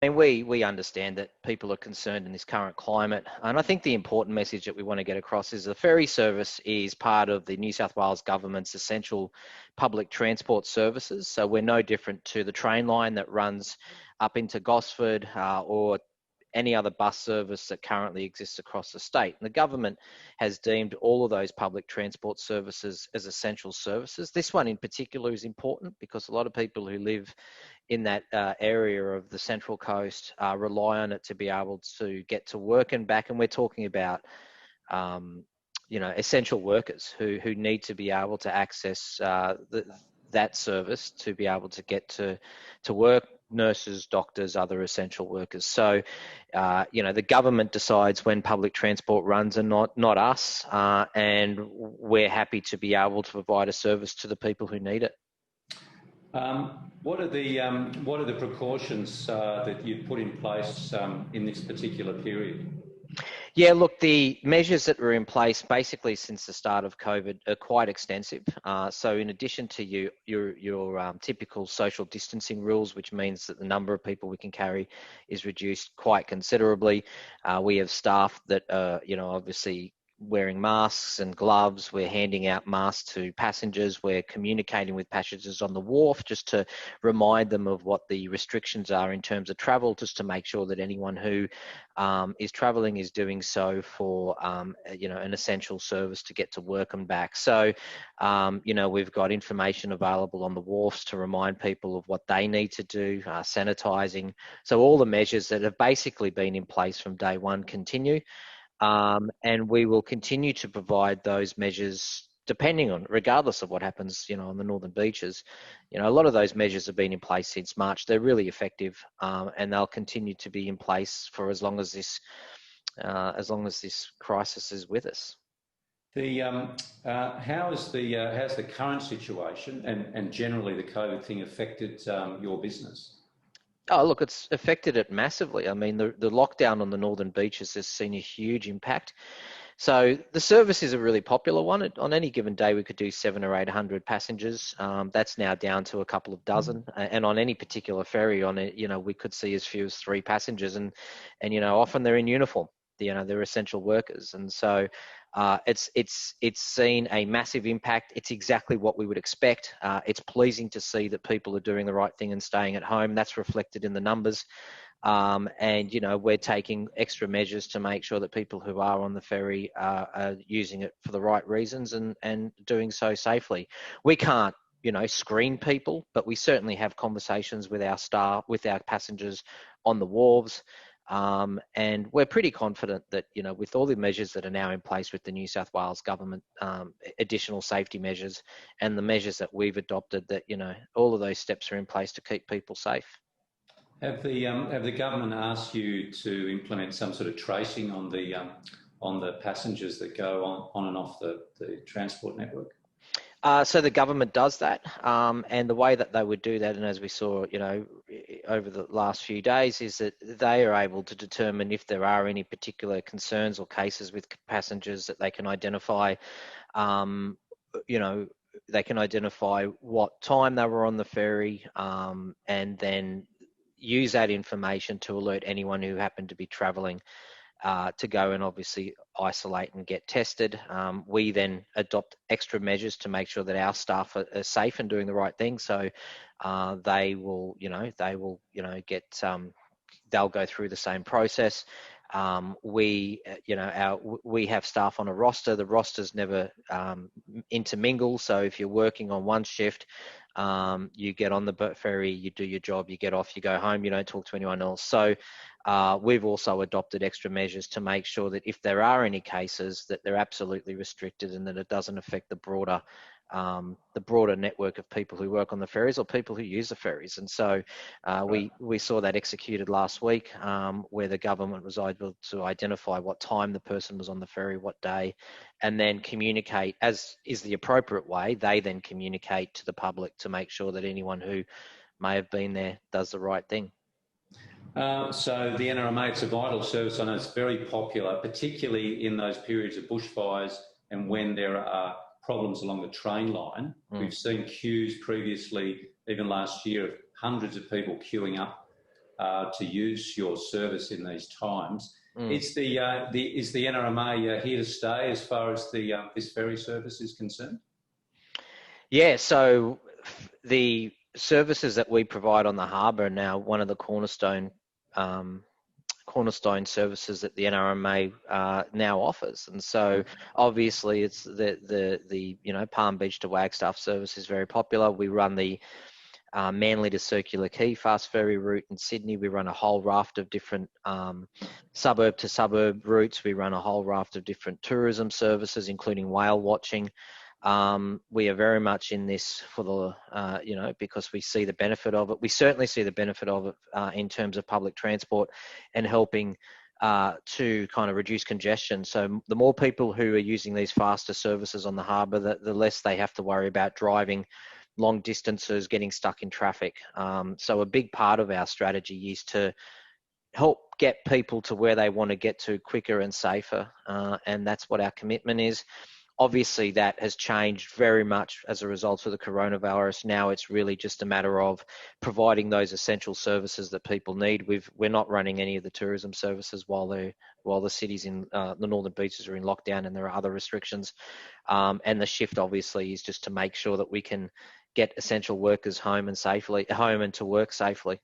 And we understand that people are concerned in this current climate. And I think the important message that we want to get across is the ferry service is part of the New South Wales government's essential public transport services. So we're no different to the train line that runs up into Gosford or any other bus service that currently exists across the state. And the government has deemed all of those public transport services as essential services. This one in particular is important because a lot of people who live in that area of the Central Coast rely on it to be able to get to work and back. And we're talking about essential workers who need to be able to access that service to be able to get to work, nurses, doctors, other essential workers. So, the government decides when public transport runs and not us, and we're happy to be able to provide a service to the people who need it. What are the precautions that you've put in place in this particular period? Yeah, look, the measures that were in place basically since the start of COVID are quite extensive. So in addition to your typical social distancing rules, which means that the number of people we can carry is reduced quite considerably, we have staff that are, obviously wearing masks and gloves. We're handing out masks to passengers. We're communicating with passengers on the wharf just to remind them of what the restrictions are in terms of travel, just to make sure that anyone who is traveling is doing so for, an essential service to get to work and back. So, we've got information available on the wharfs to remind people of what they need to do, sanitizing. So all the measures that have basically been in place from day one continue. And we will continue to provide those measures regardless of what happens, on the northern beaches. A lot of those measures have been in place since March. They're really effective, and they'll continue to be in place for as long as this crisis is with us. How's the current situation and generally the COVID thing affected your business? Oh, look, it's affected it massively. I mean, the lockdown on the northern beaches has seen a huge impact. So the service is a really popular one. On any given day, we could do 700 or 800 passengers. That's now down to a couple of dozen. And on any particular ferry on it, we could see as few as 3 passengers. And often they're in uniform. They're essential workers. And so it's seen a massive impact. It's exactly what we would expect. It's pleasing to see that people are doing the right thing and staying at home. That's reflected in the numbers. And, we're taking extra measures to make sure that people who are on the ferry are using it for the right reasons and doing so safely. We can't, screen people, but we certainly have conversations with our staff, with our passengers on the wharves. And we're pretty confident that, with all the measures that are now in place with the New South Wales government, additional safety measures and the measures that we've adopted, that, all of those steps are in place to keep people safe. Have the government asked you to implement some sort of tracing on the passengers that go on and off the transport network? So the government does that, and the way that they would do that, and as we saw, over the last few days, is that they are able to determine if there are any particular concerns or cases with passengers that they can identify. They can identify what time they were on the ferry, and then use that information to alert anyone who happened to be travelling to go and obviously isolate and get tested. We then adopt extra measures to make sure that our staff are safe and doing the right thing. So they will they'll go through the same process. We have staff on a roster. The rosters never intermingle. So if you're working on one shift, you get on the ferry, you do your job, you get off, you go home, you don't talk to anyone else. So we've also adopted extra measures to make sure that if there are any cases, that they're absolutely restricted and that it doesn't affect the broader network of people who work on the ferries or people who use the ferries. And so we saw that executed last week, where the government was able to identify what time the person was on the ferry, what day, and then communicate, as is the appropriate way. They then communicate to the public to make sure that anyone who may have been there does the right thing. So the NRMA, it's a vital service. I know it's very popular, particularly in those periods of bushfires and when there are problems along the train line. We've seen queues previously, even last year, of hundreds of people queuing up to use your service in these times. Mm. Is the NRMA here to stay as far as this ferry service is concerned? Yeah, so the services that we provide on the harbour are now one of the um, cornerstone services that the NRMA now offers, and so obviously it's the Palm Beach to Wagstaff service is very popular. We run the Manly to Circular Quay fast ferry route in Sydney. We run a whole raft of different suburb to suburb routes. We run a whole raft of different tourism services, including whale watching. We are very much in this for the, because we see the benefit of it. We certainly see the benefit of it in terms of public transport and helping to kind of reduce congestion. So the more people who are using these faster services on the harbour, the less they have to worry about driving long distances, getting stuck in traffic. So a big part of our strategy is to help get people to where they want to get to quicker and safer. And that's what our commitment is. Obviously, that has changed very much as a result of the coronavirus. Now it's really just a matter of providing those essential services that people need. We're not running any of the tourism services while the cities in the northern beaches are in lockdown and there are other restrictions. And the shift obviously is just to make sure that we can get essential workers home and to work safely.